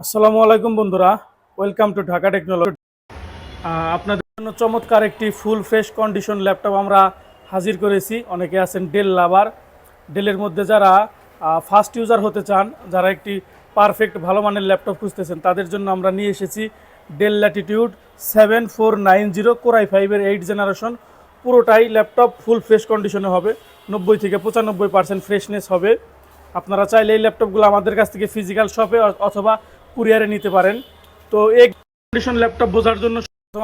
আসসালামু আলাইকুম বন্ধুরা, ওয়েলকাম টু ঢাকা টেকনোলজি। আপনাদের জন্য চমৎকার একটি ফুল ফ্রেশ কন্ডিশন ল্যাপটপ আমরা হাজির করেছি। অনেকে আছেন ডেল লাভার, ডেলের মধ্যে যারা ফাস্ট ইউজার হতে চান, যারা একটি পারফেক্ট ভালো মানের ল্যাপটপ খুঁজতেছেন, তাদের জন্য আমরা নিয়ে এসেছি ডেল ল্যাটিটিউড 7490 কোরাই 5-এর 8 জেনারেশন। পুরোটাই ল্যাপটপ ফুল ফ্রেশ কন্ডিশনে হবে, 90 থেকে 95% ফ্রেশনেস হবে। আপনারা চাইলে এই ল্যাপটপগুলো আমাদের কাছ থেকে ফিজিক্যাল শপে অথবা কুরিয়ারে নিতে পারেন। তো এই কন্ডিশন ল্যাপটপ বোঝার জন্য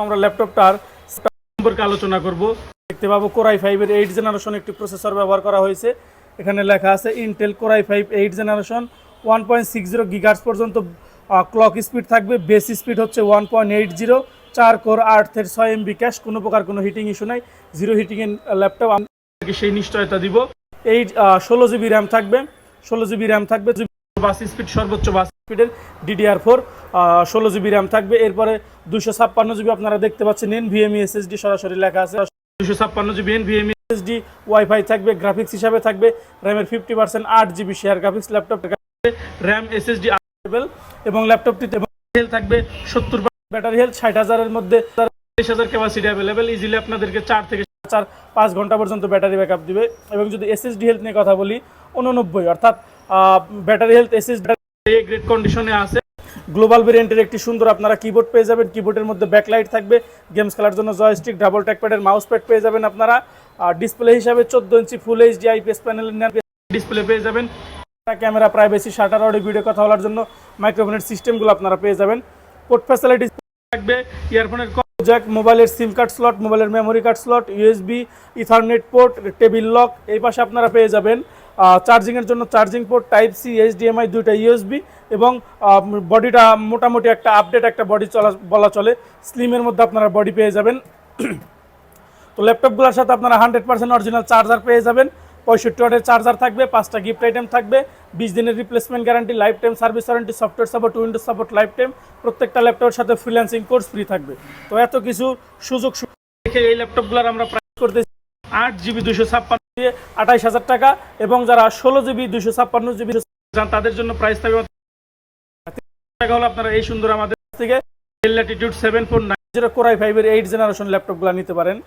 আমরা ল্যাপটপটার সম্পর্কে আলোচনা করব। দেখতে পাবো কোরাই 5-এর 8 জেনারেশন একটি প্রসেসর ব্যবহার করা হয়েছে। এখানে লেখা আছে ইন্টেল কোরাই 5 8 জেনারেশন, 1.60 গিগাহার্টজ পর্যন্ত ক্লক স্পিড থাকবে। বেস স্পিড হচ্ছে 1.80, 4 কোর 8/6 MB ক্যাশ, কোনো প্রকার কোনো হিটিং ইস্যু নাই, জিরো হিটিংয়ের ল্যাপটপ। আমরা সেই নিশ্চয়তা দিব। এই 16 GB র্যাম থাকবে, 16 GB র্যাম থাকবে, বাস স্পিড সর্বোচ্চ বাস স্পিডের DDR4, 16 GB র্যাম থাকবে। এরপরে 256 GB আপনারা দেখতে পাচ্ছেন NVMe SSD সরাসরি লেখা আছে, 256 GB NVMe SSD। ওয়াইফাই থাকবে, গ্রাফিক্স হিসাবে থাকবে র্যামের 50%, 8 GB share graphics laptop, RAM SSD available. এবং ল্যাপটপটিতে হেলথ থাকবে 70, ব্যাটারি হেলথ 60,000-এর মধ্যে, 30,000 ক্যাপাসিটি অ্যাভেলেবেল। ইজিলি আপনাদেরকে 4 থেকে 5 ঘন্টা পর্যন্ত ব্যাটারি ব্যাকআপ দিবে। এবং যদি SSD হেলথ নিয়ে কথা বলি, 89, অর্থাৎ ব্যাটারি হেলথ SSD গ্রেড কন্ডিশনে আছে। গ্লোবাল ভেরিয়েন্টের একটি সুন্দর আপনারা কিবোর্ড পেয়ে যাবেন। কিবোর্ডের মধ্যে ব্যাকলাইট থাকবে, গেমস খেলার জন্য জয়স্টিক, ডাবল ট্র্যাকপ্যাডের মাউস প্যাড পেয়ে যাবেন আপনারা। ডিসপ্লে হিসাবে 14 ইঞ্চি ফুল এইচডি IPS প্যানেলের ডিসপ্লে পেয়ে যাবেন। Camera, privacy, shutter, audio video কথা বলার জন্য মাইক্রোফোনের সিস্টেমগুলো আপনারা পেয়ে যাবেন। পোর্ট ফ্যাসিলিটি থাকবে, ইয়ারফোনের জ্যাক, মোবাইলের সিম কার্ড স্লট, মোবাইলের memory card slot, USB, ethernet port, table lock. এই পাশে আপনারা পেয়ে যাবেন চার্জিংয়ের জন্য চার্জিং পোর্ট, টাইপ-C, HDMI, 2টা USB। এবং বডিটা মোটামুটি একটা আপডেট একটা বডি বলা চলে, স্লিমের মধ্যে আপনারা বডি পেয়ে যাবেন। তো ল্যাপটপগুলোর সাথে আপনারা 100% অরিজিনাল চার্জার পেয়ে যাবেন। 65 ওয়াটের চার্জার থাকবে, 5টা গিফট আইটেম থাকবে, 20 দিনের replacement guarantee, life time service warranty, software support, Windows support life time. প্রত্যেকটা ল্যাপটপের সাথে ফ্রিল্যান্সিং কোর্স ফ্রি থাকবে। তো এত কিছু সুযোগ দেখে এই ল্যাপটপগুলোর আমরা প্রাইস করতেছি 8GB 256 দিয়ে 28,000 টাকা। এবং যারা 16GB 256GB চান, তাদের জন্য প্রাইস থাকবে টাকা হলো। আপনারা এই সুন্দর আমাদের থেকে ল্যাটিটিউড 7490 কোরাই 5-এর 8 জেনারেশন ল্যাপটপগুলো নিতে পারেন।